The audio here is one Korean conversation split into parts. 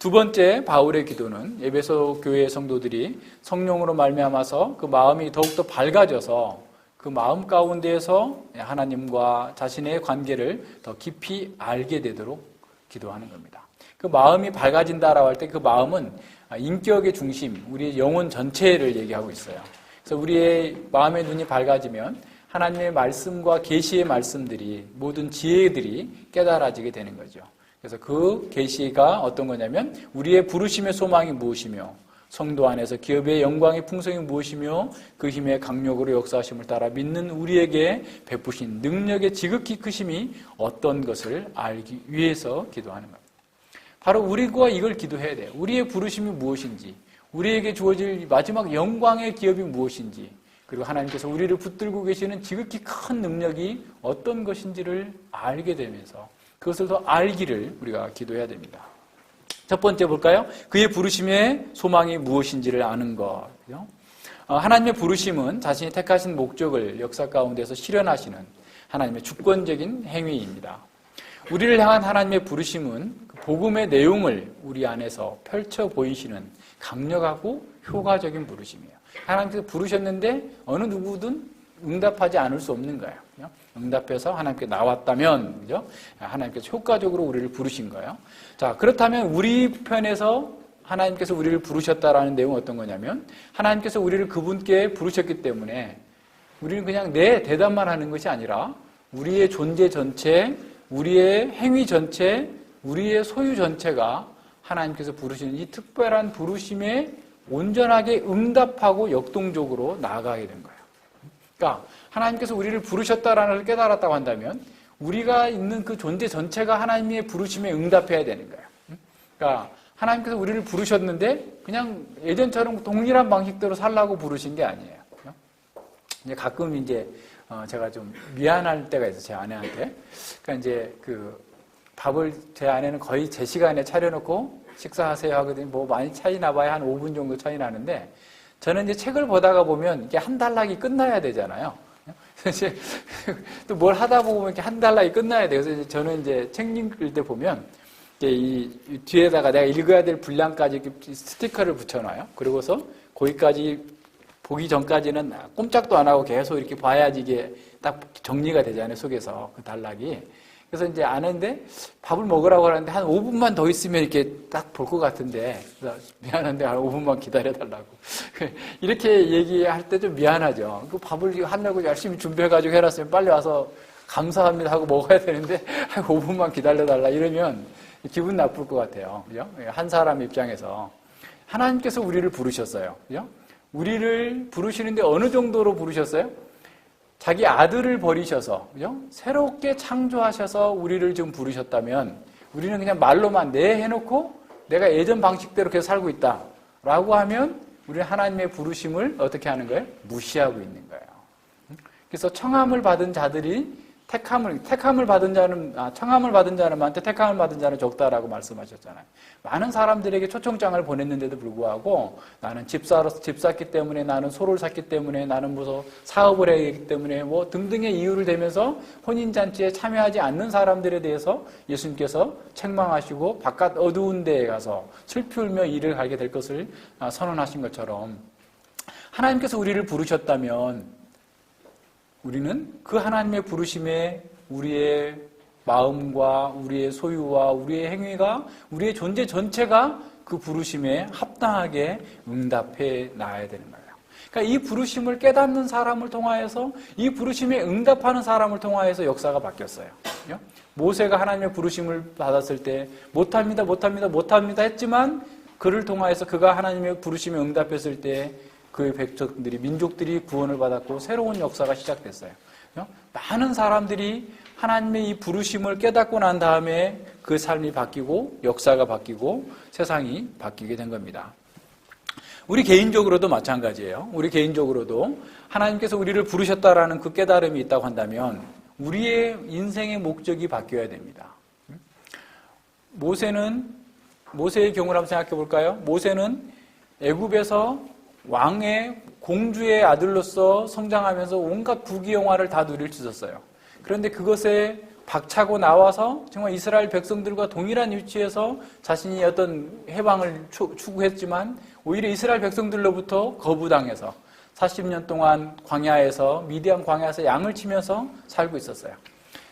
두 번째 바울의 기도는 에베소 교회의 성도들이 성령으로 말미암아서 그 마음이 더욱더 밝아져서 그 마음 가운데에서 하나님과 자신의 관계를 더 깊이 알게 되도록 기도하는 겁니다. 그 마음이 밝아진다라고 할 때 그 마음은 인격의 중심, 우리의 영혼 전체를 얘기하고 있어요. 그래서 우리의 마음의 눈이 밝아지면 하나님의 말씀과 계시의 말씀들이, 모든 지혜들이 깨달아지게 되는 거죠. 그래서 그 계시가 어떤 거냐면 우리의 부르심의 소망이 무엇이며 성도 안에서 기업의 영광의 풍성이 무엇이며 그 힘의 강력으로 역사하심을 따라 믿는 우리에게 베푸신 능력의 지극히 크심이 어떤 것을 알기 위해서 기도하는 겁니다. 바로 우리가 이걸 기도해야 돼요. 우리의 부르심이 무엇인지, 우리에게 주어질 마지막 영광의 기업이 무엇인지, 그리고 하나님께서 우리를 붙들고 계시는 지극히 큰 능력이 어떤 것인지를 알게 되면서 그것을 더 알기를 우리가 기도해야 됩니다. 첫 번째 볼까요? 그의 부르심의 소망이 무엇인지를 아는 것. 하나님의 부르심은 자신이 택하신 목적을 역사 가운데서 실현하시는 하나님의 주권적인 행위입니다. 우리를 향한 하나님의 부르심은 복음의 내용을 우리 안에서 펼쳐 보이시는 강력하고 효과적인 부르심이에요. 하나님께서 부르셨는데 어느 누구든 응답하지 않을 수 없는 거예요. 응답해서 하나님께 나왔다면, 그죠? 하나님께서 효과적으로 우리를 부르신 거예요. 자, 그렇다면 우리 편에서 하나님께서 우리를 부르셨다라는 내용은 어떤 거냐면, 하나님께서 우리를 그분께 부르셨기 때문에 우리는 그냥 네 대답만 하는 것이 아니라 우리의 존재 전체, 우리의 행위 전체, 우리의 소유 전체가 하나님께서 부르시는 이 특별한 부르심에 온전하게 응답하고 역동적으로 나아가게 된 거예요. 그러니까 하나님께서 우리를 부르셨다라는 걸 깨달았다고 한다면 우리가 있는 그 존재 전체가 하나님의 부르심에 응답해야 되는 거예요. 그러니까 하나님께서 우리를 부르셨는데 그냥 예전처럼 동일한 방식대로 살라고 부르신 게 아니에요. 이제 가끔 이제 제가 좀 미안할 때가 있어요, 제 아내한테. 그러니까 이제 그 밥을 제 아내는 거의 제 시간에 차려놓고 식사하세요 하거든요. 뭐 많이 차이 나봐야 한 5분 정도 차이 나는데 저는 이제 책을 보다가 보면 이게 한 단락이 끝나야 되잖아요. 그래서 이제 또 뭘 하다 보면 이렇게 한 단락이 끝나야 돼요. 그래서 저는 이제 책 읽을 때 보면 이 뒤에다가 내가 읽어야 될 분량까지 이렇게 스티커를 붙여놔요. 그리고서 거기까지 보기 전까지는 꼼짝도 안 하고 계속 이렇게 봐야지 이게 딱 정리가 되잖아요, 속에서 그 단락이. 그래서 이제 아는데 밥을 먹으라고 하는데 한 5분만 더 있으면 이렇게 딱 볼 것 같은데 미안한데 한 5분만 기다려달라고 이렇게 얘기할 때 좀 미안하죠. 그 밥을 하려고 열심히 준비해가지고 해놨으면 빨리 와서 감사합니다 하고 먹어야 되는데 한 5분만 기다려달라 이러면 기분 나쁠 것 같아요. 그죠? 한 사람 입장에서 하나님께서 우리를 부르셨어요. 그죠? 우리를 부르시는데 어느 정도로 부르셨어요? 자기 아들을 버리셔서, 그죠? 새롭게 창조하셔서 우리를 지금 부르셨다면 우리는 그냥 말로만 네 해놓고 내가 예전 방식대로 계속 살고 있다 라고 하면 우리는 하나님의 부르심을 어떻게 하는 거예요? 무시하고 있는 거예요. 그래서 청함을 받은 자들이 청함을 받은 자는 많은데 택함을 받은 자는 적다라고 말씀하셨잖아요. 많은 사람들에게 초청장을 보냈는데도 불구하고 나는 집 샀기 때문에, 나는 소를 샀기 때문에, 나는 무슨 사업을 해야 하기 때문에 뭐 등등의 이유를 대면서 혼인잔치에 참여하지 않는 사람들에 대해서 예수님께서 책망하시고 바깥 어두운 데에 가서 슬피 울며 일을 하게 될 것을 선언하신 것처럼 하나님께서 우리를 부르셨다면 우리는 그 하나님의 부르심에 우리의 마음과 우리의 소유와 우리의 행위가 우리의 존재 전체가 그 부르심에 합당하게 응답해 나가야 되는 거예요. 그러니까 이 부르심을 깨닫는 사람을 통하여서 이 부르심에 응답하는 사람을 통하여서 역사가 바뀌었어요. 모세가 하나님의 부르심을 받았을 때 못합니다 했지만 그를 통하여서 그가 하나님의 부르심에 응답했을 때 그의 백성들이, 민족들이 구원을 받았고 새로운 역사가 시작됐어요. 많은 사람들이 하나님의 이 부르심을 깨닫고 난 다음에 그 삶이 바뀌고 역사가 바뀌고 세상이 바뀌게 된 겁니다. 우리 개인적으로도 마찬가지예요. 우리 개인적으로도 하나님께서 우리를 부르셨다라는 그 깨달음이 있다고 한다면 우리의 인생의 목적이 바뀌어야 됩니다. 모세의 경우를 한번 생각해 볼까요? 모세는 애굽에서 왕의 공주의 아들로서 성장하면서 온갖 부귀영화를 다 누릴 수 있었어요. 그런데 그것에 박차고 나와서 정말 이스라엘 백성들과 동일한 위치에서 자신이 어떤 해방을 추구했지만 오히려 이스라엘 백성들로부터 거부당해서 40년 동안 광야에서 미디안 광야에서 양을 치면서 살고 있었어요.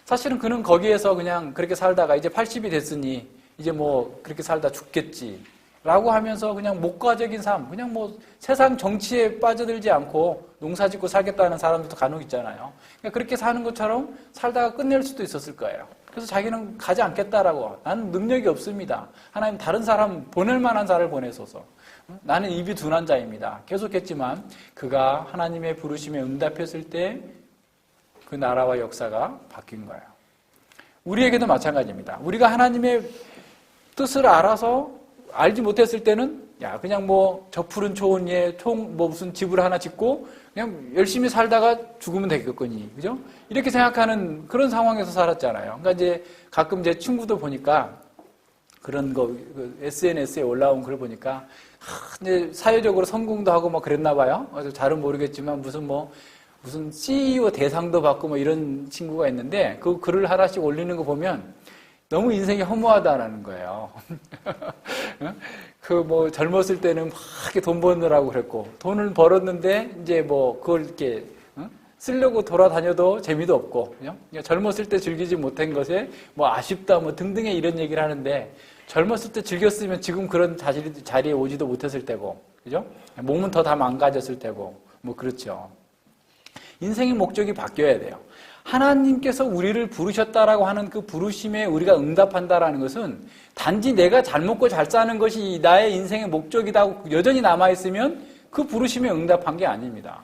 사실은 그는 거기에서 그냥 그렇게 살다가 이제 80이 됐으니 이제 뭐 그렇게 살다 죽겠지 라고 하면서 그냥 목가적인 삶, 그냥 뭐 세상 정치에 빠져들지 않고 농사 짓고 살겠다는 사람들도 간혹 있잖아요. 그러니까 그렇게 사는 것처럼 살다가 끝낼 수도 있었을 거예요. 그래서 자기는 가지 않겠다라고. 나는 능력이 없습니다. 하나님 다른 사람 보낼 만한 자를 보내소서. 나는 입이 둔한 자입니다. 계속했지만 그가 하나님의 부르심에 응답했을 때 그 나라와 역사가 바뀐 거예요. 우리에게도 마찬가지입니다. 우리가 하나님의 뜻을 알지 못했을 때는 야 그냥 뭐 저 푸른 초원에 뭐 무슨 집을 하나 짓고 그냥 열심히 살다가 죽으면 되겠거니, 그죠? 이렇게 생각하는 그런 상황에서 살았잖아요. 그러니까 이제 가끔 제 친구도 보니까 그런 거 SNS에 올라온 글 보니까 이제 사회적으로 성공도 하고 막 그랬나 봐요. 잘은 모르겠지만 무슨 CEO 대상도 받고 뭐 이런 친구가 있는데 그 글을 하나씩 올리는 거 보면 너무 인생이 허무하다는 거예요. 젊었을 때는 막 이렇게 돈 버느라고 그랬고, 돈을 벌었는데, 이제 그걸 이렇게, 쓰려고 돌아다녀도 재미도 없고, 그죠? 그러니까 젊었을 때 즐기지 못한 것에 아쉽다, 등등의 이런 얘기를 하는데, 젊었을 때 즐겼으면 지금 그런 자리에 오지도 못했을 테고, 그죠? 몸은 더 다 망가졌을 테고, 그렇죠. 인생의 목적이 바뀌어야 돼요. 하나님께서 우리를 부르셨다라고 하는 그 부르심에 우리가 응답한다라는 것은 단지 내가 잘 먹고 잘 사는 것이 나의 인생의 목적이다 하고 여전히 남아있으면 그 부르심에 응답한 게 아닙니다.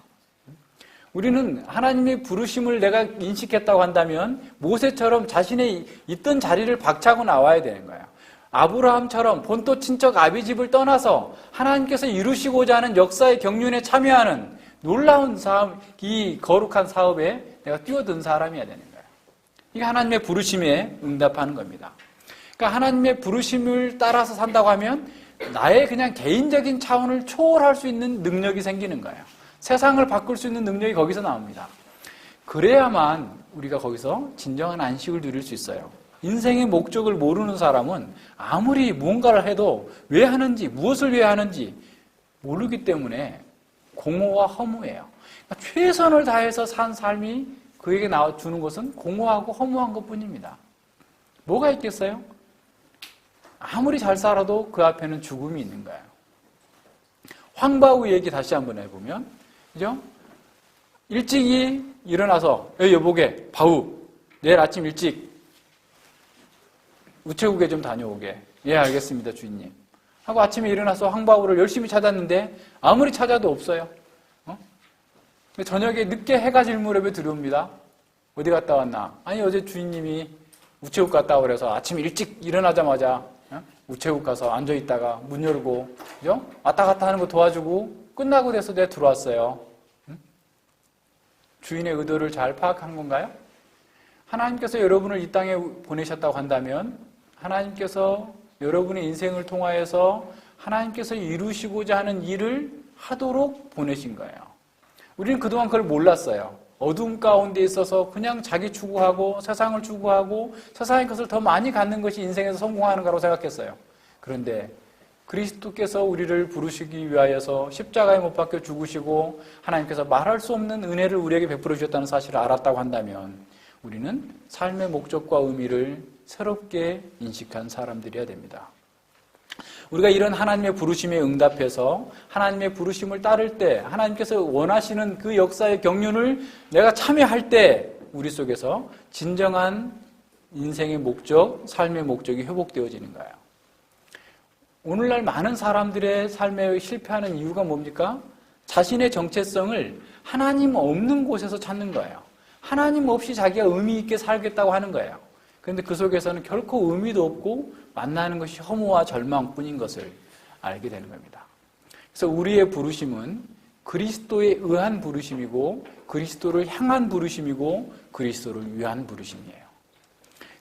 우리는 하나님의 부르심을 내가 인식했다고 한다면 모세처럼 자신의 있던 자리를 박차고 나와야 되는 거예요. 아브라함처럼 본토 친척 아비집을 떠나서 하나님께서 이루시고자 하는 역사의 경륜에 참여하는 놀라운 사업, 이 거룩한 사업에 내가 뛰어든 사람이어야 되는 거예요. 이게 하나님의 부르심에 응답하는 겁니다. 그러니까 하나님의 부르심을 따라서 산다고 하면 나의 그냥 개인적인 차원을 초월할 수 있는 능력이 생기는 거예요. 세상을 바꿀 수 있는 능력이 거기서 나옵니다. 그래야만 우리가 거기서 진정한 안식을 누릴 수 있어요. 인생의 목적을 모르는 사람은 아무리 무언가를 해도 왜 하는지, 무엇을 위해 하는지 모르기 때문에 공허와 허무해요. 그러니까 최선을 다해서 산 삶이 그에게 주는 것은 공허하고 허무한 것뿐입니다. 뭐가 있겠어요? 아무리 잘 살아도 그 앞에는 죽음이 있는 거예요. 황바우 얘기 다시 한번 해보면, 그죠? 일찍이 일어나서, 여보게, 바우, 내일 아침 일찍 우체국에 좀 다녀오게. 예, 알겠습니다, 주인님. 하고 아침에 일어나서 황바우를 열심히 찾았는데 아무리 찾아도 없어요. 저녁에 늦게 해가 질 무렵에 들어옵니다. 어디 갔다 왔나? 아니, 어제 주인님이 우체국 갔다 그래서 아침 일찍 일어나자마자 우체국 가서 앉아있다가 문 열고, 그죠? 왔다 갔다 하는 거 도와주고 끝나고 돼서 내가 들어왔어요. 주인의 의도를 잘 파악한 건가요? 하나님께서 여러분을 이 땅에 보내셨다고 한다면 하나님께서 여러분의 인생을 통하여서 하나님께서 이루시고자 하는 일을 하도록 보내신 거예요. 우리는 그동안 그걸 몰랐어요. 어두움 가운데 있어서 그냥 자기 추구하고 세상을 추구하고 세상의 것을 더 많이 갖는 것이 인생에서 성공하는 거라고 생각했어요. 그런데 그리스도께서 우리를 부르시기 위하여서 십자가에 못 박혀 죽으시고 하나님께서 말할 수 없는 은혜를 우리에게 베풀어 주셨다는 사실을 알았다고 한다면 우리는 삶의 목적과 의미를 새롭게 인식한 사람들이어야 됩니다. 우리가 이런 하나님의 부르심에 응답해서 하나님의 부르심을 따를 때 하나님께서 원하시는 그 역사의 경륜을 내가 참여할 때 우리 속에서 진정한 인생의 목적, 삶의 목적이 회복되어지는 거예요. 오늘날 많은 사람들의 삶에 실패하는 이유가 뭡니까? 자신의 정체성을 하나님 없는 곳에서 찾는 거예요. 하나님 없이 자기가 의미 있게 살겠다고 하는 거예요. 그런데 그 속에서는 결코 의미도 없고 만나는 것이 허무와 절망뿐인 것을 알게 되는 겁니다. 그래서 우리의 부르심은 그리스도에 의한 부르심이고 그리스도를 향한 부르심이고 그리스도를 위한 부르심이에요.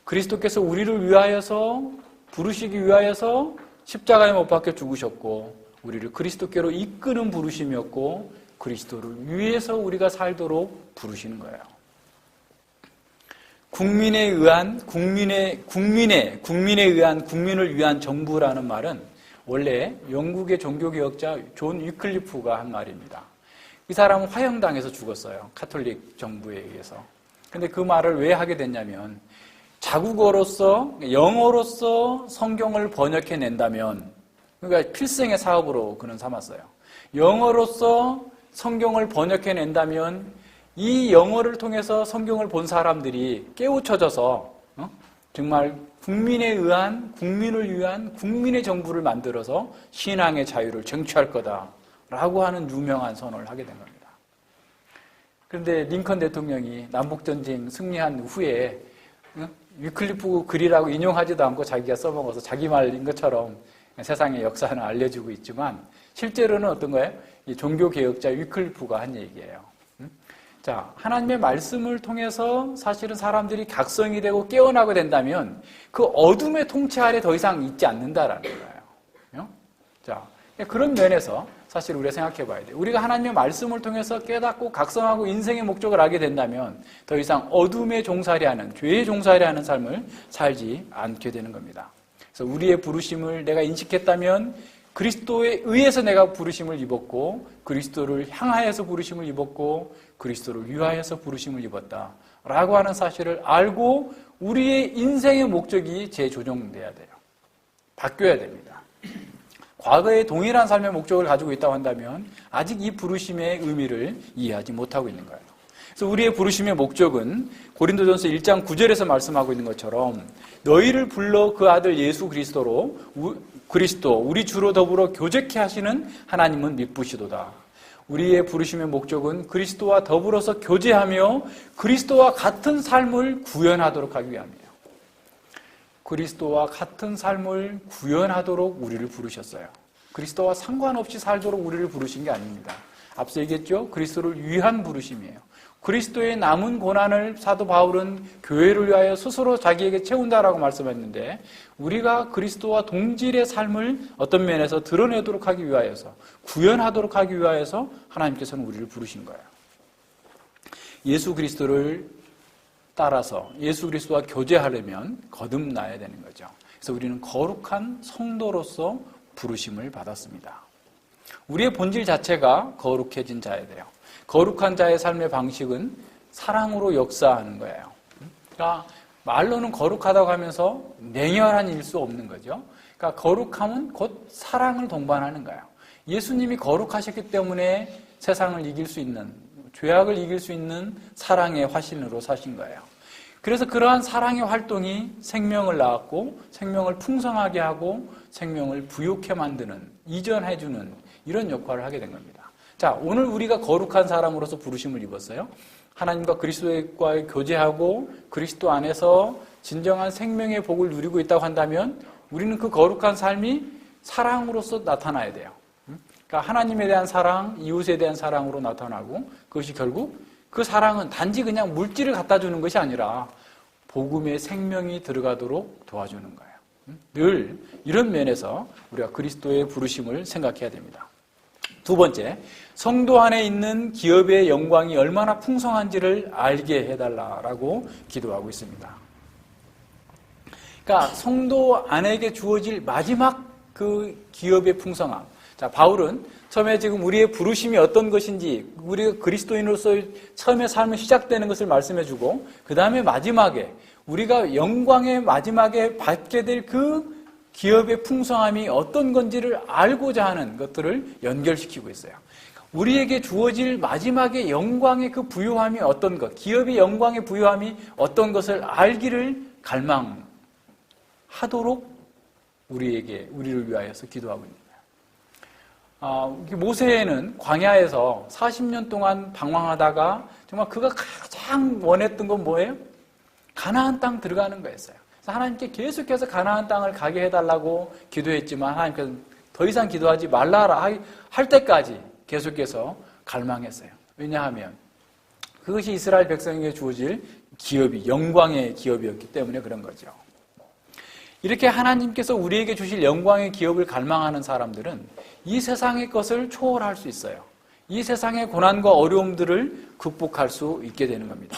그리스도께서 우리를 위하여서 부르시기 위하여서 십자가에 못 박혀 죽으셨고 우리를 그리스도께로 이끄는 부르심이었고 그리스도를 위해서 우리가 살도록 부르시는 거예요. 국민을 위한 정부라는 말은 원래 영국의 종교개혁자 존 위클리프가 한 말입니다. 이 사람은 화형당해서 죽었어요. 카톨릭 정부에 의해서. 근데 그 말을 왜 하게 됐냐면 자국어로서, 영어로서 성경을 번역해낸다면, 그러니까 필생의 사업으로 그는 삼았어요. 영어로서 성경을 번역해낸다면 이 영어를 통해서 성경을 본 사람들이 깨우쳐져서 정말 국민을 위한 국민의 정부를 만들어서 신앙의 자유를 쟁취할 거다라고 하는 유명한 선언을 하게 된 겁니다. 그런데 링컨 대통령이 남북전쟁 승리한 후에 위클리프 글이라고 인용하지도 않고 자기가 써먹어서 자기 말인 것처럼 세상의 역사는 알려주고 있지만 실제로는 어떤 거예요? 이 종교개혁자 위클리프가 한 얘기예요. 자, 하나님의 말씀을 통해서 사실은 사람들이 각성이 되고 깨어나게 된다면 그 어둠의 통치 아래 더 이상 있지 않는다라는 거예요. 자, 그런 면에서 사실 우리가 생각해 봐야 돼요. 우리가 하나님의 말씀을 통해서 깨닫고 각성하고 인생의 목적을 알게 된다면 더 이상 어둠에 종살이하는, 죄에 종살이하는 삶을 살지 않게 되는 겁니다. 그래서 우리의 부르심을 내가 인식했다면 그리스도에 의해서 내가 부르심을 입었고 그리스도를 향하여서 부르심을 입었고 그리스도를 위하여서 부르심을 입었다라고 하는 사실을 알고 우리의 인생의 목적이 재조정돼야 돼요. 바뀌어야 됩니다. 과거에 동일한 삶의 목적을 가지고 있다고 한다면 아직 이 부르심의 의미를 이해하지 못하고 있는 거예요. 그래서 우리의 부르심의 목적은 고린도전서 1장 9절에서 말씀하고 있는 것처럼 너희를 불러 그 아들 예수 그리스도 우리 주로 더불어 교제케 하시는 하나님은 미쁘시도다. 우리의 부르심의 목적은 그리스도와 더불어서 교제하며 그리스도와 같은 삶을 구현하도록 하기 위함이에요. 그리스도와 같은 삶을 구현하도록 우리를 부르셨어요. 그리스도와 상관없이 살도록 우리를 부르신 게 아닙니다. 앞서 얘기했죠? 그리스도를 위한 부르심이에요. 그리스도의 남은 고난을 사도 바울은 교회를 위하여 스스로 자기에게 채운다라고 말씀했는데 우리가 그리스도와 동질의 삶을 어떤 면에서 드러내도록 하기 위하여서 구현하도록 하기 위하여서 하나님께서는 우리를 부르신 거예요. 예수 그리스도를 따라서 예수 그리스도와 교제하려면 거듭나야 되는 거죠. 그래서 우리는 거룩한 성도로서 부르심을 받았습니다. 우리의 본질 자체가 거룩해진 자야 돼요. 거룩한 자의 삶의 방식은 사랑으로 역사하는 거예요. 그러니까 말로는 거룩하다고 하면서 냉혈한 일 수 없는 거죠. 그러니까 거룩함은 곧 사랑을 동반하는 거예요. 예수님이 거룩하셨기 때문에 세상을 이길 수 있는, 죄악을 이길 수 있는 사랑의 화신으로 사신 거예요. 그래서 그러한 사랑의 활동이 생명을 낳았고 생명을 풍성하게 하고 생명을 부욕해 만드는, 이전해주는 이런 역할을 하게 된 겁니다. 자, 오늘 우리가 거룩한 사람으로서 부르심을 입었어요. 하나님과 그리스도와의 교제하고 그리스도 안에서 진정한 생명의 복을 누리고 있다고 한다면 우리는 그 거룩한 삶이 사랑으로서 나타나야 돼요. 그러니까 하나님에 대한 사랑, 이웃에 대한 사랑으로 나타나고 그것이 결국 그 사랑은 단지 그냥 물질을 갖다 주는 것이 아니라 복음의 생명이 들어가도록 도와주는 거예요. 늘 이런 면에서 우리가 그리스도의 부르심을 생각해야 됩니다. 두 번째, 성도 안에 있는 기업의 영광이 얼마나 풍성한지를 알게 해달라고 기도하고 있습니다. 그러니까 성도 안에게 주어질 마지막 그 기업의 풍성함. 자, 바울은 처음에 지금 우리의 부르심이 어떤 것인지, 우리가 그리스도인으로서 처음에 삶이 시작되는 것을 말씀해주고, 그 다음에 마지막에 우리가 영광의 마지막에 받게 될 그 기업의 풍성함이 어떤 건지를 알고자 하는 것들을 연결시키고 있어요. 우리에게 주어질 마지막의 영광의 그 부요함이 어떤 것, 기업의 영광의 부요함이 어떤 것을 알기를 갈망하도록 우리를 위하여서 기도하고 있는 거예요. 모세는 광야에서 40년 동안 방황하다가 정말 그가 가장 원했던 건 뭐예요? 가나안 땅 들어가는 거였어요. 하나님께 계속해서 가나안 땅을 가게 해달라고 기도했지만 하나님께서 더 이상 기도하지 말라라 할 때까지 계속해서 갈망했어요. 왜냐하면 그것이 이스라엘 백성에게 주어질 기업이 영광의 기업이었기 때문에 그런 거죠. 이렇게 하나님께서 우리에게 주실 영광의 기업을 갈망하는 사람들은 이 세상의 것을 초월할 수 있어요. 이 세상의 고난과 어려움들을 극복할 수 있게 되는 겁니다.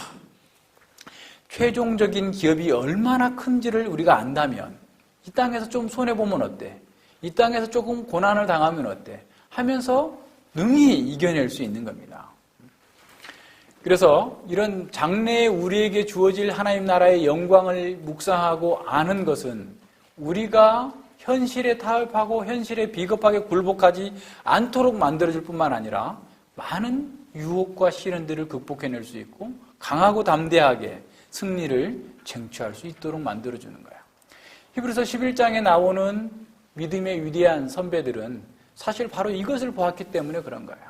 최종적인 기업이 얼마나 큰지를 우리가 안다면 이 땅에서 좀 손해보면 어때? 이 땅에서 조금 고난을 당하면 어때? 하면서 능히 이겨낼 수 있는 겁니다. 그래서 이런 장래에 우리에게 주어질 하나님 나라의 영광을 묵상하고 아는 것은 우리가 현실에 타협하고 현실에 비겁하게 굴복하지 않도록 만들어줄 뿐만 아니라 많은 유혹과 시련들을 극복해낼 수 있고 강하고 담대하게 승리를 쟁취할 수 있도록 만들어주는 거예요. 히브리서 11장에 나오는 믿음의 위대한 선배들은 사실 바로 이것을 보았기 때문에 그런 거예요.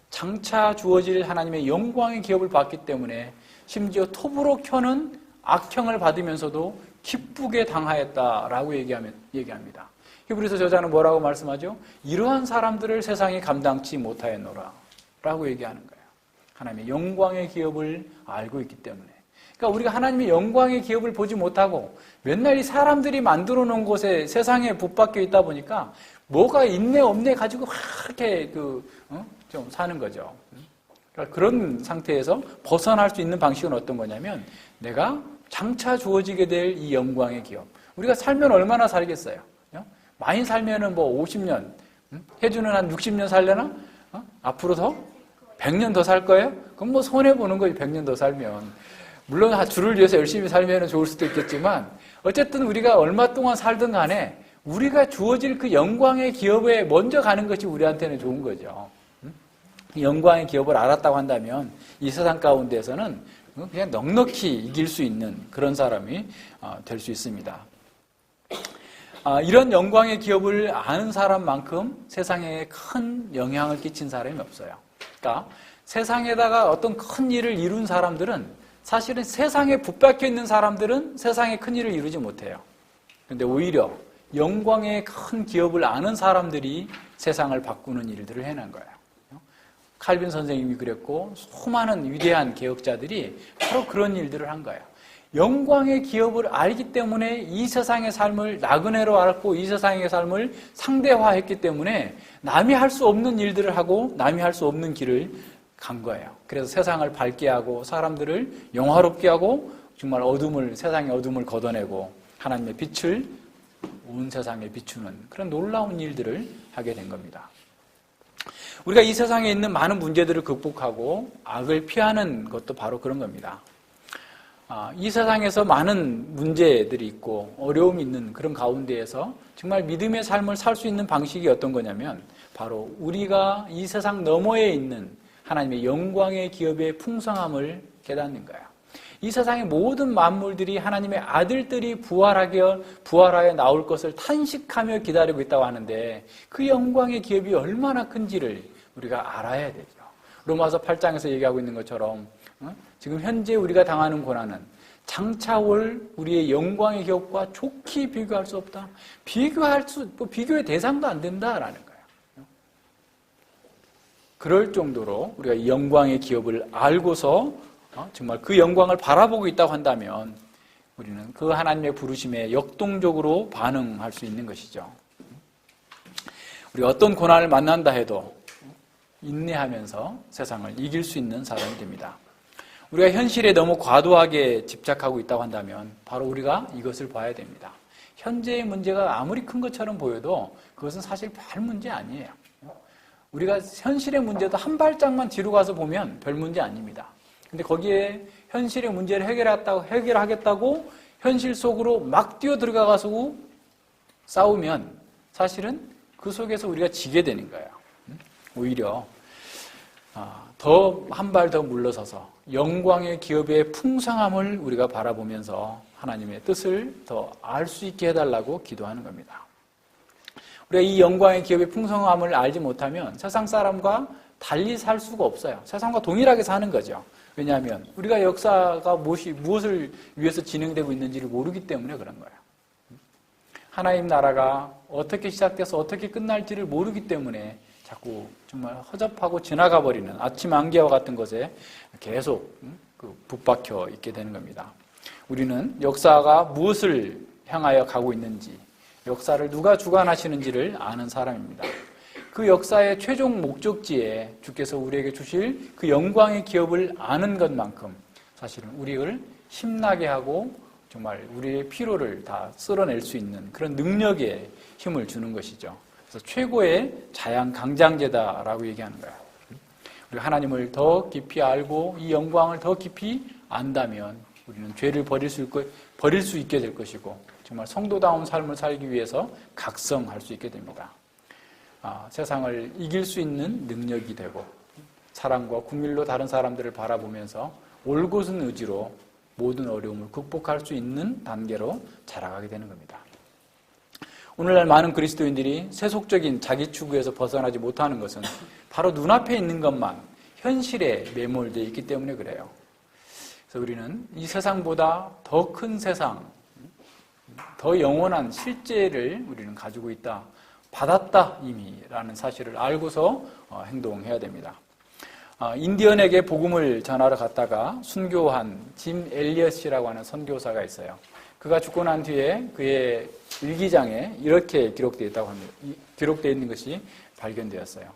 장차 주어질 하나님의 영광의 기업을 봤기 때문에 심지어 톱으로 켜는 악형을 받으면서도 기쁘게 당하였다라고 얘기합니다. 히브리서 저자는 뭐라고 말씀하죠? 이러한 사람들을 세상이 감당치 못하였노라 라고 얘기하는 거예요. 하나님의 영광의 기업을 알고 있기 때문에. 그러니까 우리가 하나님의 영광의 기업을 보지 못하고 맨날 이 사람들이 만들어 놓은 곳에 세상에 붙박혀 있다 보니까 뭐가 있네 없네 가지고 이렇게 좀 사는 거죠. 그러니까 그런 상태에서 벗어날 수 있는 방식은 어떤 거냐면 내가 장차 주어지게 될 이 영광의 기업. 우리가 살면 얼마나 살겠어요? 많이 살면은 뭐 50년, 해주는 한 60년 살려나? 앞으로 더? 100년 더 살 거예요? 그럼 뭐 손해보는 거지, 100년 더 살면. 물론 주를 위해서 열심히 살면 좋을 수도 있겠지만, 어쨌든 우리가 얼마 동안 살든 간에 우리가 주어질 그 영광의 기업에 먼저 가는 것이 우리한테는 좋은 거죠. 영광의 기업을 알았다고 한다면 이 세상 가운데에서는 그냥 넉넉히 이길 수 있는 그런 사람이 될 수 있습니다. 이런 영광의 기업을 아는 사람만큼 세상에 큰 영향을 끼친 사람이 없어요. 그러니까 세상에다가 어떤 큰 일을 이룬 사람들은 사실은 세상에 붙박혀 있는 사람들은 세상에 큰 일을 이루지 못해요. 그런데 오히려 영광의 큰 기업을 아는 사람들이 세상을 바꾸는 일들을 해낸 거예요. 칼빈 선생님이 그랬고 수많은 위대한 개혁자들이 바로 그런 일들을 한 거예요. 영광의 기업을 알기 때문에 이 세상의 삶을 나그네로 알았고 이 세상의 삶을 상대화했기 때문에 남이 할 수 없는 일들을 하고 남이 할 수 없는 길을 간 거예요. 그래서 세상을 밝게 하고 사람들을 영화롭게 하고 정말 세상의 어둠을 걷어내고 하나님의 빛을 온 세상에 비추는 그런 놀라운 일들을 하게 된 겁니다. 우리가 이 세상에 있는 많은 문제들을 극복하고 악을 피하는 것도 바로 그런 겁니다. 이 세상에서 많은 문제들이 있고 어려움이 있는 그런 가운데에서 정말 믿음의 삶을 살 수 있는 방식이 어떤 거냐면 바로 우리가 이 세상 너머에 있는 하나님의 영광의 기업의 풍성함을 깨닫는 거예요. 이 세상의 모든 만물들이 하나님의 아들들이 부활하여 나올 것을 탄식하며 기다리고 있다고 하는데 그 영광의 기업이 얼마나 큰지를 우리가 알아야 되죠. 로마서 8장에서 얘기하고 있는 것처럼 지금 현재 우리가 당하는 고난은 장차 올 우리의 영광의 기업과 좋게 비교할 수 없다. 비교의 대상도 안 된다라는 거예요. 그럴 정도로 우리가 이 영광의 기업을 알고서 정말 그 영광을 바라보고 있다고 한다면 우리는 그 하나님의 부르심에 역동적으로 반응할 수 있는 것이죠. 우리가 어떤 고난을 만난다 해도 인내하면서 세상을 이길 수 있는 사람이 됩니다. 우리가 현실에 너무 과도하게 집착하고 있다고 한다면 바로 우리가 이것을 봐야 됩니다. 현재의 문제가 아무리 큰 것처럼 보여도 그것은 사실 별 문제 아니에요. 우리가 현실의 문제도 한 발짝만 뒤로 가서 보면 별 문제 아닙니다. 근데 거기에 현실의 문제를 해결하겠다고 현실 속으로 막 뛰어 들어가서 싸우면 사실은 그 속에서 우리가 지게 되는 거예요. 오히려 한 발 더 물러서서 영광의 기업의 풍성함을 우리가 바라보면서 하나님의 뜻을 더 알 수 있게 해달라고 기도하는 겁니다. 우리가 이 영광의 기업의 풍성함을 알지 못하면 세상 사람과 달리 살 수가 없어요. 세상과 동일하게 사는 거죠. 왜냐하면 우리가 역사가 무엇을 위해서 진행되고 있는지를 모르기 때문에 그런 거예요. 하나님 나라가 어떻게 시작돼서 어떻게 끝날지를 모르기 때문에 자꾸 정말 허접하고 지나가 버리는 아침 안개와 같은 것에 계속 붙박혀 있게 되는 겁니다. 우리는 역사가 무엇을 향하여 가고 있는지, 역사를 누가 주관하시는지를 아는 사람입니다. 그 역사의 최종 목적지에 주께서 우리에게 주실 그 영광의 기업을 아는 것만큼 사실은 우리를 힘나게 하고 정말 우리의 피로를 다 쓸어낼 수 있는 그런 능력에 힘을 주는 것이죠. 그래서 최고의 자양 강장제다라고 얘기하는 거예요. 우리 하나님을 더 깊이 알고 이 영광을 더 깊이 안다면 우리는 죄를 버릴 수 있게 될 것이고 정말 성도다운 삶을 살기 위해서 각성할 수 있게 됩니다. 세상을 이길 수 있는 능력이 되고 사랑과 국밀로 다른 사람들을 바라보면서 올곧은 의지로 모든 어려움을 극복할 수 있는 단계로 자라가게 되는 겁니다. 오늘날 많은 그리스도인들이 세속적인 자기 추구에서 벗어나지 못하는 것은 바로 눈앞에 있는 것만 현실에 매몰되어 있기 때문에 그래요. 그래서 우리는 이 세상보다 더 큰 세상, 더 영원한 실제를 우리는 가지고 있다. 받았다 이미라는 사실을 알고서 행동해야 됩니다. 인디언에게 복음을 전하러 갔다가 순교한 짐 엘리엇이라고 하는 선교사가 있어요. 그가 죽고 난 뒤에 그의 일기장에 이렇게 기록되어 있다고 합니다. 기록되어 있는 것이 발견되었어요.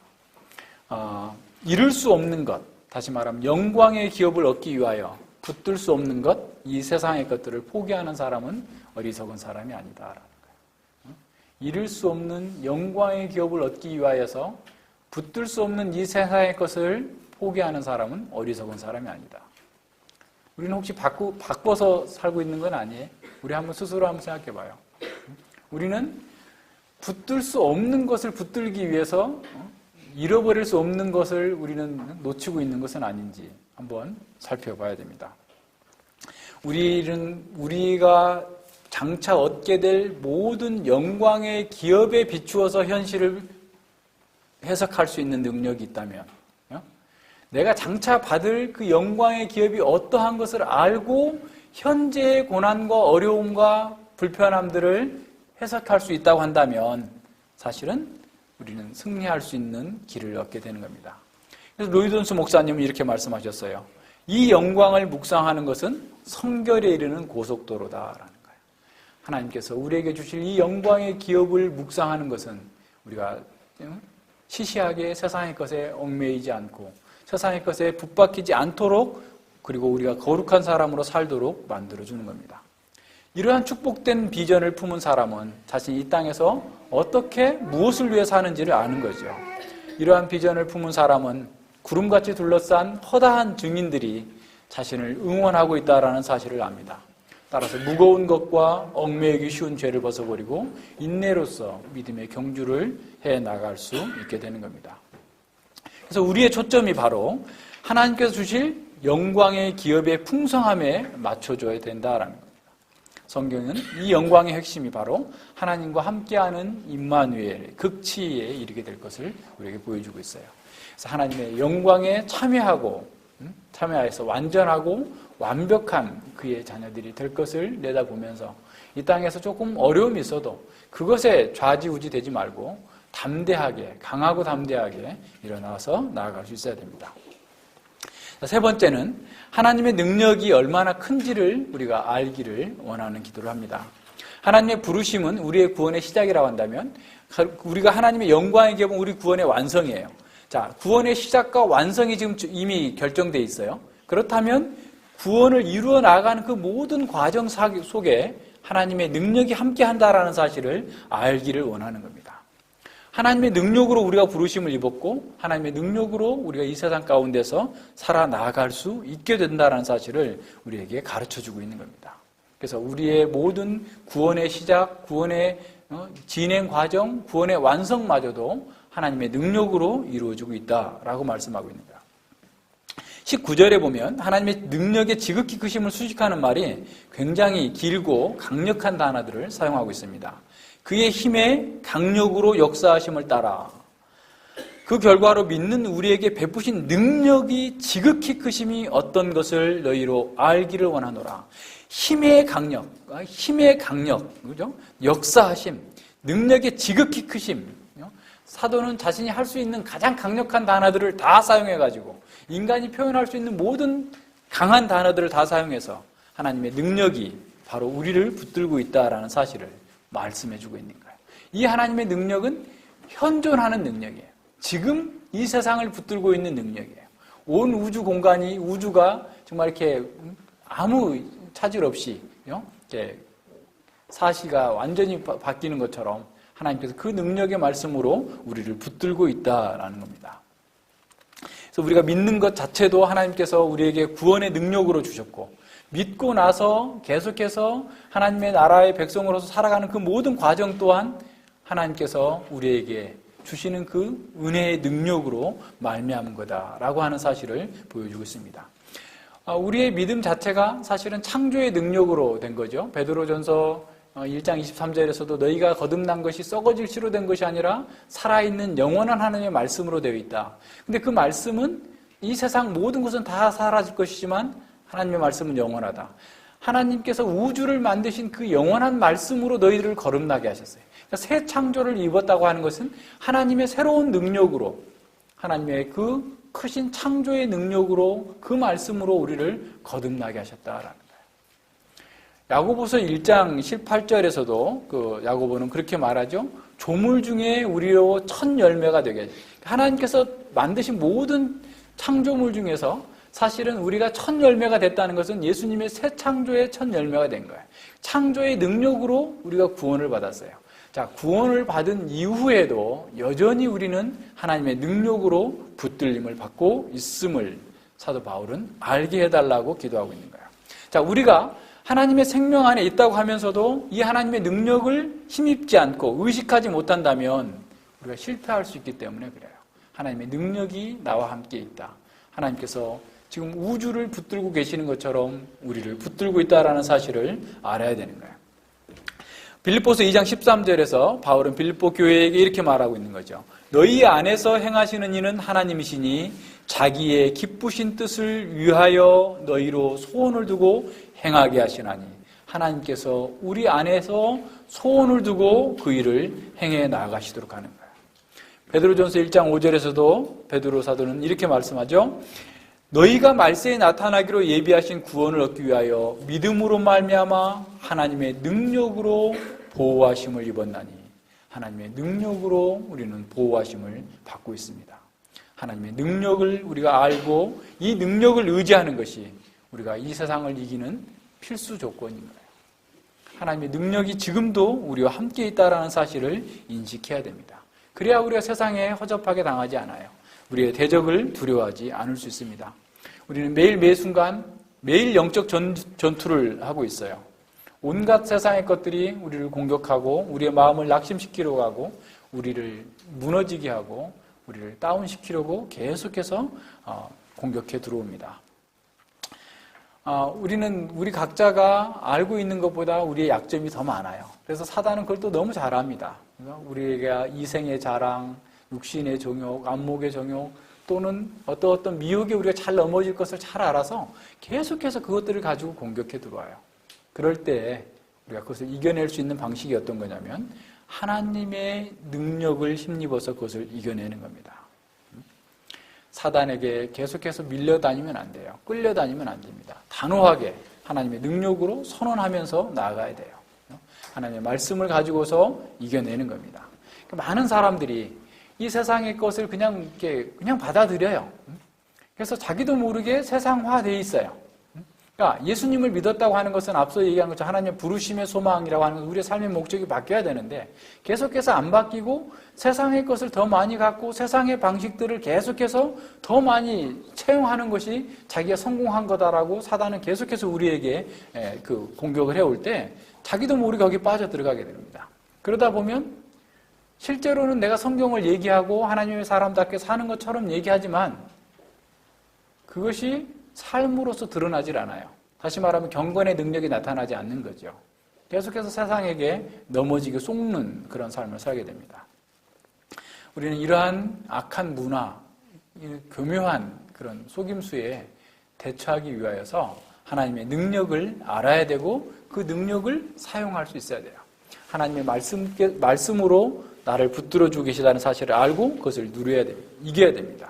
이룰 수 없는 것, 다시 말하면 영광의 기업을 얻기 위하여 붙들 수 없는 것, 이 세상의 것들을 포기하는 사람은 어리석은 사람이 아니다라는 거예요. 이룰 수 없는 영광의 기업을 얻기 위하여서 붙들 수 없는 이 세상의 것을 포기하는 사람은 어리석은 사람이 아니다. 우리는 혹시 바꿔서 살고 있는 건 아니에요? 우리 한번 스스로 한번 생각해 봐요. 우리는 붙들 수 없는 것을 붙들기 위해서 잃어버릴 수 없는 것을 우리는 놓치고 있는 것은 아닌지 한번 살펴봐야 됩니다. 우리가 장차 얻게 될 모든 영광의 기업에 비추어서 현실을 해석할 수 있는 능력이 있다면, 내가 장차 받을 그 영광의 기업이 어떠한 것을 알고 현재의 고난과 어려움과 불편함들을 해석할 수 있다고 한다면 사실은 우리는 승리할 수 있는 길을 얻게 되는 겁니다. 그래서 로이돈스 목사님은 이렇게 말씀하셨어요. 이 영광을 묵상하는 것은 성결에 이르는 고속도로다라는 거예요. 하나님께서 우리에게 주실 이 영광의 기업을 묵상하는 것은 우리가 시시하게 세상의 것에 얽매이지 않고 세상의 것에 붙박히지 않도록 그리고 우리가 거룩한 사람으로 살도록 만들어주는 겁니다. 이러한 축복된 비전을 품은 사람은 자신이 이 땅에서 어떻게 무엇을 위해 사는지를 아는 거죠. 이러한 비전을 품은 사람은 구름같이 둘러싼 허다한 증인들이 자신을 응원하고 있다는 사실을 압니다. 따라서 무거운 것과 얽매이기 쉬운 죄를 벗어버리고 인내로서 믿음의 경주를 해나갈 수 있게 되는 겁니다. 그래서 우리의 초점이 바로 하나님께서 주실 영광의 기업의 풍성함에 맞춰줘야 된다라는 겁니다. 성경은 이 영광의 핵심이 바로 하나님과 함께하는 임마누엘, 극치에 이르게 될 것을 우리에게 보여주고 있어요. 그래서 하나님의 영광에 참여해서 완전하고 완벽한 그의 자녀들이 될 것을 내다보면서 이 땅에서 조금 어려움이 있어도 그것에 좌지우지 되지 말고 담대하게, 강하고 담대하게 일어나서 나아갈 수 있어야 됩니다. 세 번째는 하나님의 능력이 얼마나 큰지를 우리가 알기를 원하는 기도를 합니다. 하나님의 부르심은 우리의 구원의 시작이라고 한다면 우리가 하나님의 영광의 기업은 우리 구원의 완성이에요. 자, 구원의 시작과 완성이 지금 이미 결정되어 있어요. 그렇다면 구원을 이루어 나가는 그 모든 과정 속에 하나님의 능력이 함께한다라는 사실을 알기를 원하는 겁니다. 하나님의 능력으로 우리가 부르심을 입었고 하나님의 능력으로 우리가 이 세상 가운데서 살아나갈 수 있게 된다는 사실을 우리에게 가르쳐주고 있는 겁니다. 그래서 우리의 모든 구원의 시작, 구원의 진행 과정, 구원의 완성마저도 하나님의 능력으로 이루어지고 있다라고 말씀하고 있는 거예요. 19절에 보면 하나님의 능력의 지극히 크심을 수식하는 말이 굉장히 길고 강력한 단어들을 사용하고 있습니다. 그의 힘의 강력으로 역사하심을 따라 그 결과로 믿는 우리에게 베푸신 능력이 지극히 크심이 어떤 것을 너희로 알기를 원하노라. 힘의 강력, 그죠? 역사하심, 능력의 지극히 크심. 사도는 자신이 할 수 있는 가장 강력한 단어들을 다 사용해가지고 인간이 표현할 수 있는 모든 강한 단어들을 다 사용해서 하나님의 능력이 바로 우리를 붙들고 있다라는 사실을 말씀해주고 있는 거예요. 이 하나님의 능력은 현존하는 능력이에요. 지금 이 세상을 붙들고 있는 능력이에요. 온 우주 공간이, 우주가 정말 이렇게 아무 차질 없이 이렇게 사시가 완전히 바뀌는 것처럼 하나님께서 그 능력의 말씀으로 우리를 붙들고 있다라는 겁니다. 그래서 우리가 믿는 것 자체도 하나님께서 우리에게 구원의 능력으로 주셨고, 믿고 나서 계속해서 하나님의 나라의 백성으로서 살아가는 그 모든 과정 또한 하나님께서 우리에게 주시는 그 은혜의 능력으로 말미암은 거다라고 하는 사실을 보여주고 있습니다. 우리의 믿음 자체가 사실은 창조의 능력으로 된 거죠. 베드로전서 1장 23절에서도 너희가 거듭난 것이 썩어질 씨로 된 것이 아니라 살아있는 영원한 하나님의 말씀으로 되어 있다. 근데 그 말씀은 이 세상 모든 것은 다 사라질 것이지만 하나님의 말씀은 영원하다. 하나님께서 우주를 만드신 그 영원한 말씀으로 너희들을 거듭나게 하셨어요. 그러니까 새 창조를 입었다고 하는 것은 하나님의 새로운 능력으로, 하나님의 그 크신 창조의 능력으로 그 말씀으로 우리를 거듭나게 하셨다라는 거예요. 야고보서 1장 18절에서도 그 야고보는 그렇게 말하죠. 조물 중에 우리로 첫 열매가 되게. 하나님께서 만드신 모든 창조물 중에서 사실은 우리가 첫 열매가 됐다는 것은 예수님의 새 창조의 첫 열매가 된 거예요. 창조의 능력으로 우리가 구원을 받았어요. 자, 구원을 받은 이후에도 여전히 우리는 하나님의 능력으로 붙들림을 받고 있음을 사도 바울은 알게 해달라고 기도하고 있는 거예요. 자, 우리가 하나님의 생명 안에 있다고 하면서도 이 하나님의 능력을 힘입지 않고 의식하지 못한다면 우리가 실패할 수 있기 때문에 그래요. 하나님의 능력이 나와 함께 있다. 하나님께서 지금 우주를 붙들고 계시는 것처럼 우리를 붙들고 있다는 사실을 알아야 되는 거예요. 빌립보서 2장 13절에서 바울은 빌립보 교회에게 이렇게 말하고 있는 거죠. 너희 안에서 행하시는 이는 하나님이시니 자기의 기쁘신 뜻을 위하여 너희로 소원을 두고 행하게 하시나니, 하나님께서 우리 안에서 소원을 두고 그 일을 행해 나가시도록 하는 거예요. 베드로전서 1장 5절에서도 베드로 사도는 이렇게 말씀하죠. 너희가 말세에 나타나기로 예비하신 구원을 얻기 위하여 믿음으로 말미암아 하나님의 능력으로 보호하심을 입었나니, 하나님의 능력으로 우리는 보호하심을 받고 있습니다. 하나님의 능력을 우리가 알고 이 능력을 의지하는 것이 우리가 이 세상을 이기는 필수 조건인 거예요. 하나님의 능력이 지금도 우리와 함께 있다는 사실을 인식해야 됩니다. 그래야 우리가 세상에 허접하게 당하지 않아요. 우리의 대적을 두려워하지 않을 수 있습니다. 우리는 매일 매순간 매일 영적 전투를 하고 있어요. 온갖 세상의 것들이 우리를 공격하고 우리의 마음을 낙심시키려고 하고 우리를 무너지게 하고 우리를 다운시키려고 계속해서 공격해 들어옵니다. 우리 각자가 알고 있는 것보다 우리의 약점이 더 많아요. 그래서 사단은 그걸 또 너무 잘합니다. 우리가 이생의 자랑, 육신의 정욕, 안목의 정욕, 또는 어떤 미혹에 우리가 잘 넘어질 것을 잘 알아서 계속해서 그것들을 가지고 공격해 들어와요. 그럴 때 우리가 그것을 이겨낼 수 있는 방식이 어떤 거냐면 하나님의 능력을 힘입어서 그것을 이겨내는 겁니다. 사단에게 계속해서 밀려다니면 안 돼요. 끌려다니면 안 됩니다. 단호하게 하나님의 능력으로 선언하면서 나아가야 돼요. 하나님의 말씀을 가지고서 이겨내는 겁니다. 많은 사람들이 이 세상의 것을 그냥 받아들여요. 그래서 자기도 모르게 세상화되어 있어요. 그러니까 예수님을 믿었다고 하는 것은 앞서 얘기한 것처럼 하나님의 부르심의 소망이라고 하는 것은 우리의 삶의 목적이 바뀌어야 되는데 계속해서 안 바뀌고 세상의 것을 더 많이 갖고 세상의 방식들을 계속해서 더 많이 채용하는 것이 자기가 성공한 거다라고 사단은 계속해서 우리에게 그 공격을 해올 때 자기도 모르게 거기에 빠져들어가게 됩니다. 그러다 보면 실제로는 내가 성경을 얘기하고 하나님의 사람답게 사는 것처럼 얘기하지만 그것이 삶으로서 드러나질 않아요. 다시 말하면 경건의 능력이 나타나지 않는 거죠. 계속해서 세상에게 넘어지게 속는 그런 삶을 살게 됩니다. 우리는 이러한 악한 문화, 교묘한 그런 속임수에 대처하기 위하여서 하나님의 능력을 알아야 되고 그 능력을 사용할 수 있어야 돼요. 하나님의 말씀으로 나를 붙들어주고 계시다는 사실을 알고 그것을 누려야 됩니다. 이겨야 됩니다.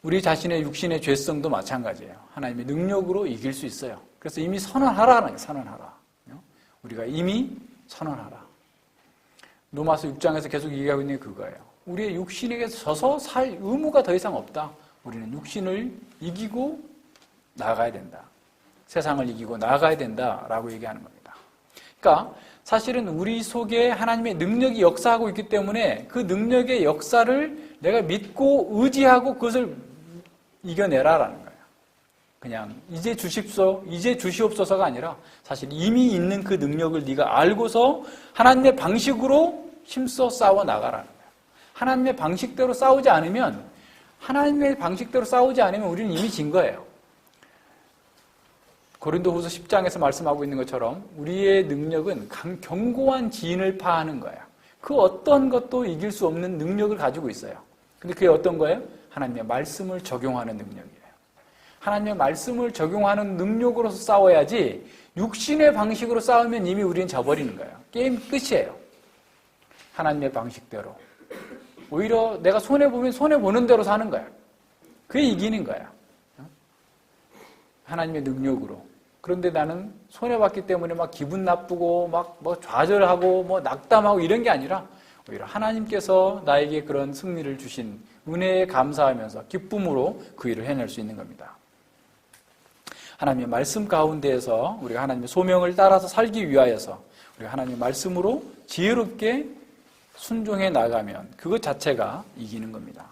우리 자신의 육신의 죄성도 마찬가지예요. 하나님의 능력으로 이길 수 있어요. 그래서 이미 선언하라는 거예요. 선언하라. 우리가 이미 선언하라. 로마서 6장에서 계속 얘기하고 있는 게 그거예요. 우리의 육신에게 져서 살 의무가 더 이상 없다. 우리는 육신을 이기고 나가야 된다. 세상을 이기고 나아가야 된다라고 얘기하는 겁니다. 그러니까 사실은 우리 속에 하나님의 능력이 역사하고 있기 때문에 그 능력의 역사를 내가 믿고 의지하고 그것을 이겨내라라는 거예요. 그냥 이제 주시옵소서가 아니라 사실 이미 있는 그 능력을 네가 알고서 하나님의 방식으로 힘써 싸워 나가라는 거예요. 하나님의 방식대로 싸우지 않으면 우리는 이미 진 거예요. 고린도후서 10장에서 말씀하고 있는 것처럼 우리의 능력은 견고한 진을 파하는 거예요. 그 어떤 것도 이길 수 없는 능력을 가지고 있어요. 근데 그게 어떤 거예요? 하나님의 말씀을 적용하는 능력이에요. 하나님의 말씀을 적용하는 능력으로서 싸워야지 육신의 방식으로 싸우면 이미 우리는 져버리는 거예요. 게임 끝이에요. 하나님의 방식대로. 오히려 내가 손해보면 손해보는 대로 사는 거야. 그게 이기는 거야. 하나님의 능력으로. 그런데 나는 손해봤기 때문에 막 기분 나쁘고 막 좌절하고 낙담하고 이런 게 아니라 오히려 하나님께서 나에게 그런 승리를 주신 은혜에 감사하면서 기쁨으로 그 일을 해낼 수 있는 겁니다. 하나님의 말씀 가운데에서 우리가 하나님의 소명을 따라서 살기 위하여서 우리가 하나님의 말씀으로 지혜롭게 순종해 나가면 그것 자체가 이기는 겁니다.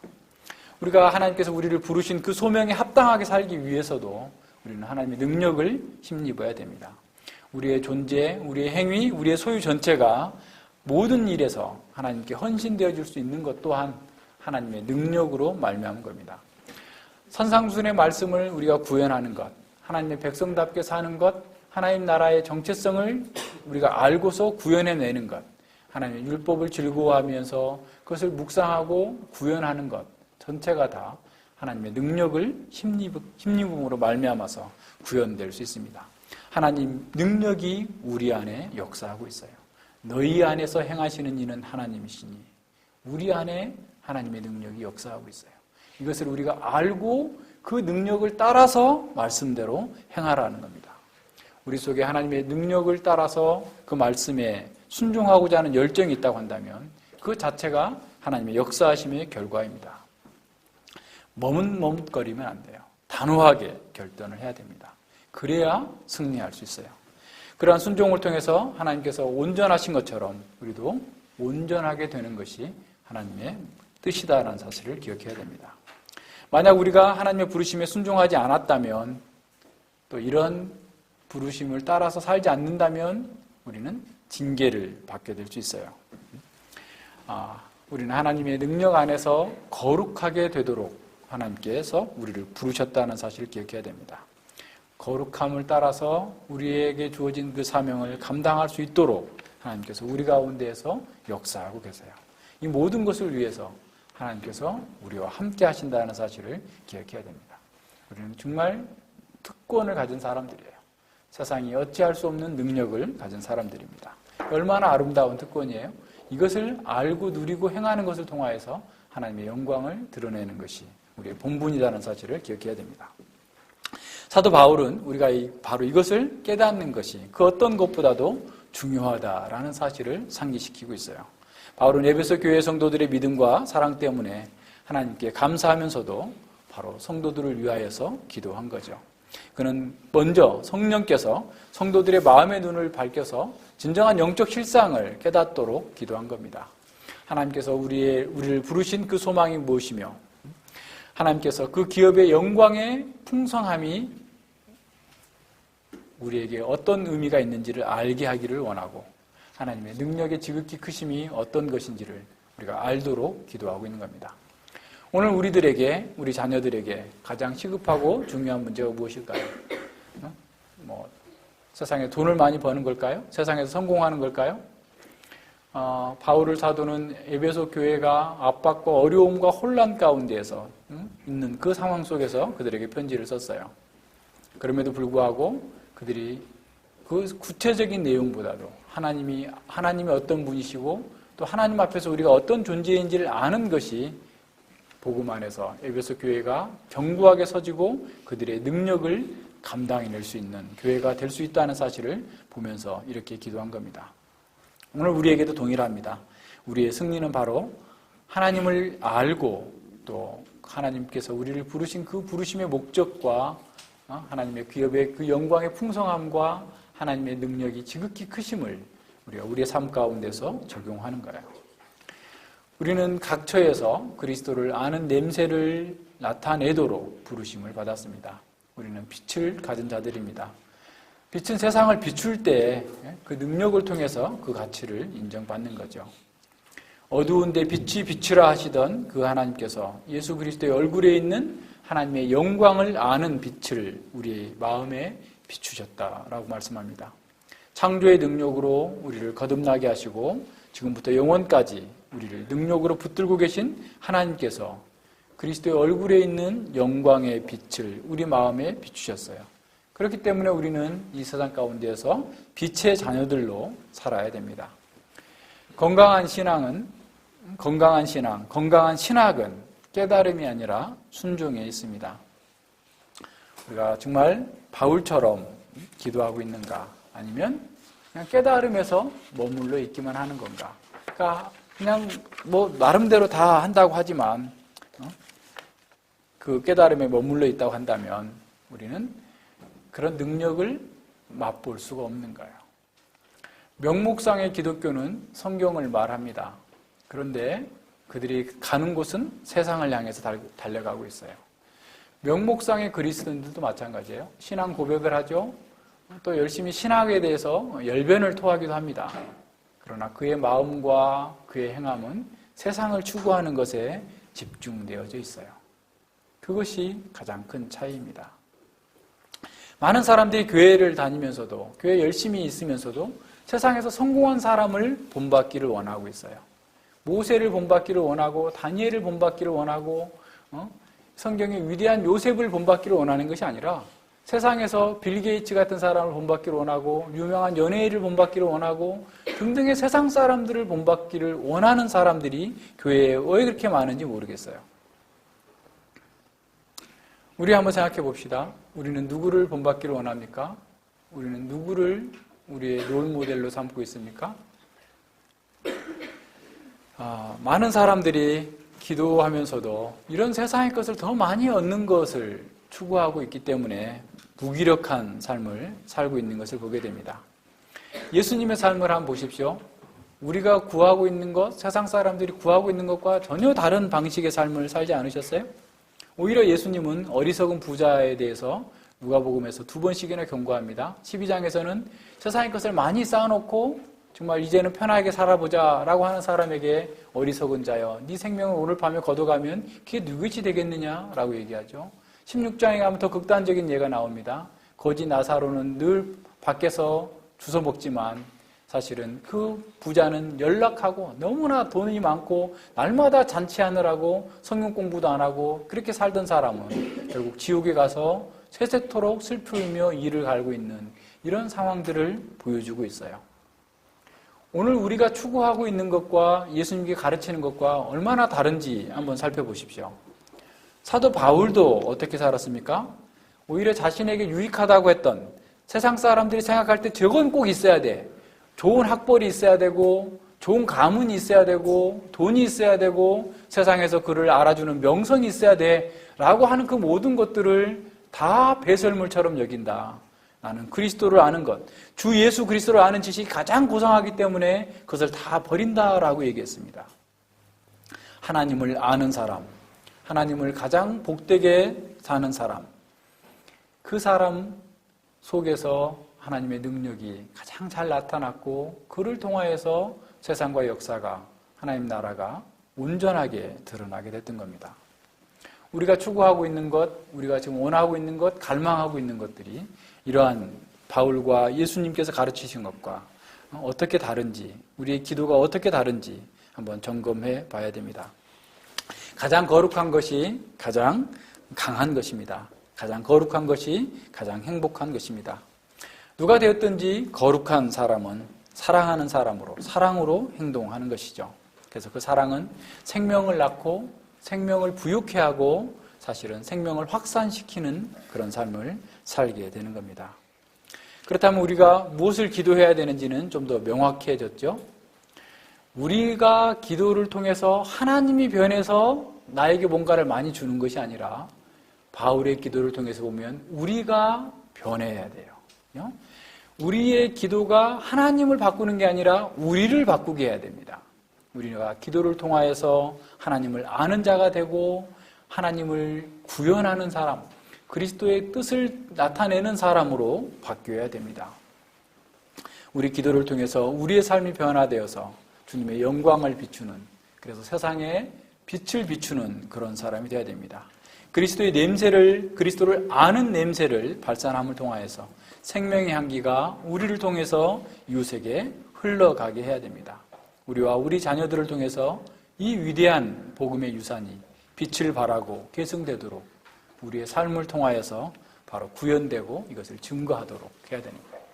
우리가 하나님께서 우리를 부르신 그 소명에 합당하게 살기 위해서도 우리는 하나님의 능력을 힘입어야 됩니다. 우리의 존재, 우리의 행위, 우리의 소유 전체가 모든 일에서 하나님께 헌신되어질 수 있는 것 또한 하나님의 능력으로 말미암은 겁니다. 선상순의 말씀을 우리가 구현하는 것, 하나님의 백성답게 사는 것, 하나님 나라의 정체성을 우리가 알고서 구현해내는 것, 하나님의 율법을 즐거워하면서 그것을 묵상하고 구현하는 것 전체가 다 하나님의 능력을 힘입음으로 말미암아서 구현될 수 있습니다. 하나님 능력이 우리 안에 역사하고 있어요. 너희 안에서 행하시는 이는 하나님이시니 우리 안에 하나님의 능력이 역사하고 있어요. 이것을 우리가 알고 그 능력을 따라서 말씀대로 행하라는 겁니다. 우리 속에 하나님의 능력을 따라서 그 말씀에 순종하고자 하는 열정이 있다고 한다면 그 자체가 하나님의 역사하심의 결과입니다. 머뭇머뭇거리면 안 돼요. 단호하게 결단을 해야 됩니다. 그래야 승리할 수 있어요. 그러한 순종을 통해서 하나님께서 온전하신 것처럼 우리도 온전하게 되는 것이 하나님의 뜻이다라는 사실을 기억해야 됩니다. 만약 우리가 하나님의 부르심에 순종하지 않았다면 또 이런 부르심을 따라서 살지 않는다면 우리는 징계를 받게 될 수 있어요. 우리는 하나님의 능력 안에서 거룩하게 되도록 하나님께서 우리를 부르셨다는 사실을 기억해야 됩니다. 거룩함을 따라서 우리에게 주어진 그 사명을 감당할 수 있도록 하나님께서 우리 가운데에서 역사하고 계세요. 이 모든 것을 위해서 하나님께서 우리와 함께 하신다는 사실을 기억해야 됩니다. 우리는 정말 특권을 가진 사람들이에요. 세상이 어찌할 수 없는 능력을 가진 사람들입니다. 얼마나 아름다운 특권이에요. 이것을 알고 누리고 행하는 것을 통하여서 하나님의 영광을 드러내는 것이 우리의 본분이라는 사실을 기억해야 됩니다. 사도 바울은 우리가 바로 이것을 깨닫는 것이 그 어떤 것보다도 중요하다라는 사실을 상기시키고 있어요. 바울은 에베소 교회 성도들의 믿음과 사랑 때문에 하나님께 감사하면서도 바로 성도들을 위하여서 기도한 거죠. 그는 먼저 성령께서 성도들의 마음의 눈을 밝혀서 진정한 영적 실상을 깨닫도록 기도한 겁니다. 하나님께서 우리를 부르신 그 소망이 무엇이며 하나님께서 그 기업의 영광의 풍성함이 우리에게 어떤 의미가 있는지를 알게 하기를 원하고 하나님의 능력의 지극히 크심이 어떤 것인지를 우리가 알도록 기도하고 있는 겁니다. 오늘 우리 자녀들에게 가장 시급하고 중요한 문제가 무엇일까요? 세상에 돈을 많이 버는 걸까요? 세상에서 성공하는 걸까요? 바울 사도는 에베소 교회가 압박과 어려움과 혼란 가운데에서 있는 그 상황 속에서 그들에게 편지를 썼어요. 그럼에도 불구하고 그들이 그 구체적인 내용보다도 하나님이 어떤 분이시고 또 하나님 앞에서 우리가 어떤 존재인지를 아는 것이 복음 안에서 에베소 교회가 견고하게 서지고 그들의 능력을 감당해낼 수 있는 교회가 될 수 있다는 사실을 보면서 이렇게 기도한 겁니다. 오늘 우리에게도 동일합니다. 우리의 승리는 바로 하나님을 알고 또 하나님께서 우리를 부르신 그 부르심의 목적과 하나님의 기업의 그 영광의 풍성함과 하나님의 능력이 지극히 크심을 우리가 우리의 삶 가운데서 적용하는 거예요. 우리는 각 처에서 그리스도를 아는 냄새를 나타내도록 부르심을 받았습니다. 우리는 빛을 가진 자들입니다. 빛은 세상을 비출 때 그 능력을 통해서 그 가치를 인정받는 거죠. 어두운데 빛이 비추라 하시던 그 하나님께서 예수 그리스도의 얼굴에 있는 하나님의 영광을 아는 빛을 우리의 마음에 비추셨다라고 말씀합니다. 창조의 능력으로 우리를 거듭나게 하시고 지금부터 영원까지 우리를 능력으로 붙들고 계신 하나님께서 그리스도의 얼굴에 있는 영광의 빛을 우리 마음에 비추셨어요. 그렇기 때문에 우리는 이 세상 가운데에서 빛의 자녀들로 살아야 됩니다. 건강한 신앙, 건강한 신학은 깨달음이 아니라 순종에 있습니다. 우리가 정말 바울처럼 기도하고 있는가? 아니면 그냥 깨달음에서 머물러 있기만 하는 건가? 그러니까 그냥 나름대로 다 한다고 하지만 그 깨달음에 머물러 있다고 한다면 우리는 그런 능력을 맛볼 수가 없는 거예요. 명목상의 기독교는 성경을 말합니다. 그런데 그들이 가는 곳은 세상을 향해서 달려가고 있어요. 명목상의 그리스도인들도 마찬가지예요. 신앙 고백을 하죠. 또 열심히 신학에 대해서 열변을 토하기도 합니다. 그러나 그의 마음과 그의 행함은 세상을 추구하는 것에 집중되어져 있어요. 그것이 가장 큰 차이입니다. 많은 사람들이 교회를 다니면서도, 교회 열심히 있으면서도 세상에서 성공한 사람을 본받기를 원하고 있어요. 모세를 본받기를 원하고 다니엘을 본받기를 원하고 성경의 위대한 요셉을 본받기를 원하는 것이 아니라 세상에서 빌 게이츠 같은 사람을 본받기를 원하고 유명한 연예인을 본받기를 원하고 등등의 세상 사람들을 본받기를 원하는 사람들이 교회에 왜 그렇게 많은지 모르겠어요. 우리 한번 생각해 봅시다. 우리는 누구를 본받기를 원합니까? 우리는 누구를 우리의 롤 모델로 삼고 있습니까? 많은 사람들이 기도하면서도 이런 세상의 것을 더 많이 얻는 것을 추구하고 있기 때문에 무기력한 삶을 살고 있는 것을 보게 됩니다. 예수님의 삶을 한번 보십시오. 우리가 구하고 있는 것, 세상 사람들이 구하고 있는 것과 전혀 다른 방식의 삶을 살지 않으셨어요? 오히려 예수님은 어리석은 부자에 대해서 누가복음에서 2번씩이나 경고합니다. 12장에서는 세상의 것을 많이 쌓아놓고 정말 이제는 편하게 살아보자 라고 하는 사람에게 어리석은 자여 네 생명을 오늘 밤에 걷어가면 그게 누구지 되겠느냐 라고 얘기하죠. 16장에 가면 더 극단적인 예가 나옵니다. 거지 나사로는 늘 밖에서 주워 먹지만 사실은 그 부자는 연락하고 너무나 돈이 많고 날마다 잔치하느라고 성경 공부도 안 하고 그렇게 살던 사람은 결국 지옥에 가서 세세토록 슬프며 이를 갈고 있는 이런 상황들을 보여주고 있어요. 오늘 우리가 추구하고 있는 것과 예수님께 가르치는 것과 얼마나 다른지 한번 살펴보십시오. 사도 바울도 어떻게 살았습니까? 오히려 자신에게 유익하다고 했던 세상 사람들이 생각할 때 저건 꼭 있어야 돼. 좋은 학벌이 있어야 되고 좋은 가문이 있어야 되고 돈이 있어야 되고 세상에서 그를 알아주는 명성이 있어야 돼 라고 하는 그 모든 것들을 다 배설물처럼 여긴다. 나는 그리스도를 아는 것, 주 예수 그리스도를 아는 지식이 가장 고상하기 때문에 그것을 다 버린다라고 얘기했습니다. 하나님을 아는 사람, 하나님을 가장 복되게 사는 사람, 그 사람 속에서 하나님의 능력이 가장 잘 나타났고 그를 통하여서 세상과 역사가, 하나님 나라가 온전하게 드러나게 됐던 겁니다. 우리가 추구하고 있는 것, 우리가 지금 원하고 있는 것, 갈망하고 있는 것들이 이러한 바울과 예수님께서 가르치신 것과 어떻게 다른지, 우리의 기도가 어떻게 다른지 한번 점검해 봐야 됩니다. 가장 거룩한 것이 가장 강한 것입니다. 가장 거룩한 것이 가장 행복한 것입니다. 누가 되었든지 거룩한 사람은 사랑하는 사람으로, 사랑으로 행동하는 것이죠. 그래서 그 사랑은 생명을 낳고 생명을 부유케 하고 사실은 생명을 확산시키는 그런 삶을 살게 되는 겁니다. 그렇다면 우리가 무엇을 기도해야 되는지는 좀 더 명확해졌죠? 우리가 기도를 통해서 하나님이 변해서 나에게 뭔가를 많이 주는 것이 아니라 바울의 기도를 통해서 보면 우리가 변해야 돼요. 우리의 기도가 하나님을 바꾸는 게 아니라 우리를 바꾸게 해야 됩니다. 우리가 기도를 통하여서 하나님을 아는 자가 되고 하나님을 구현하는 사람, 그리스도의 뜻을 나타내는 사람으로 바뀌어야 됩니다. 우리 기도를 통해서 우리의 삶이 변화되어서 주님의 영광을 비추는, 그래서 세상에 빛을 비추는 그런 사람이 되어야 됩니다. 그리스도의 냄새를, 그리스도를 아는 냄새를 발산함을 통하여서 생명의 향기가 우리를 통해서 이웃에게 흘러가게 해야 됩니다. 우리와 우리 자녀들을 통해서 이 위대한 복음의 유산이 빛을 발하고 계승되도록 우리의 삶을 통하여서 바로 구현되고 이것을 증거하도록 해야 되는 거예요.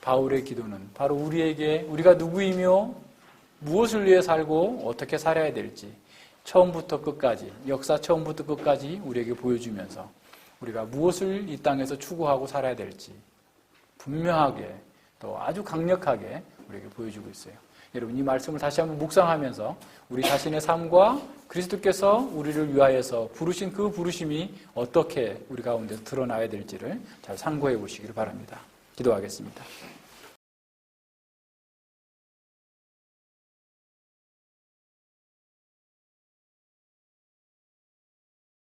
바울의 기도는 바로 우리에게 우리가 누구이며 무엇을 위해 살고 어떻게 살아야 될지 처음부터 끝까지, 역사 처음부터 끝까지 우리에게 보여주면서 우리가 무엇을 이 땅에서 추구하고 살아야 될지 분명하게 또 아주 강력하게 우리에게 보여주고 있어요. 여러분, 이 말씀을 다시 한번 묵상하면서 우리 자신의 삶과 그리스도께서 우리를 위하여서 부르신 그 부르심이 어떻게 우리 가운데 드러나야 될지를 잘 상고해 보시기를 바랍니다. 기도하겠습니다.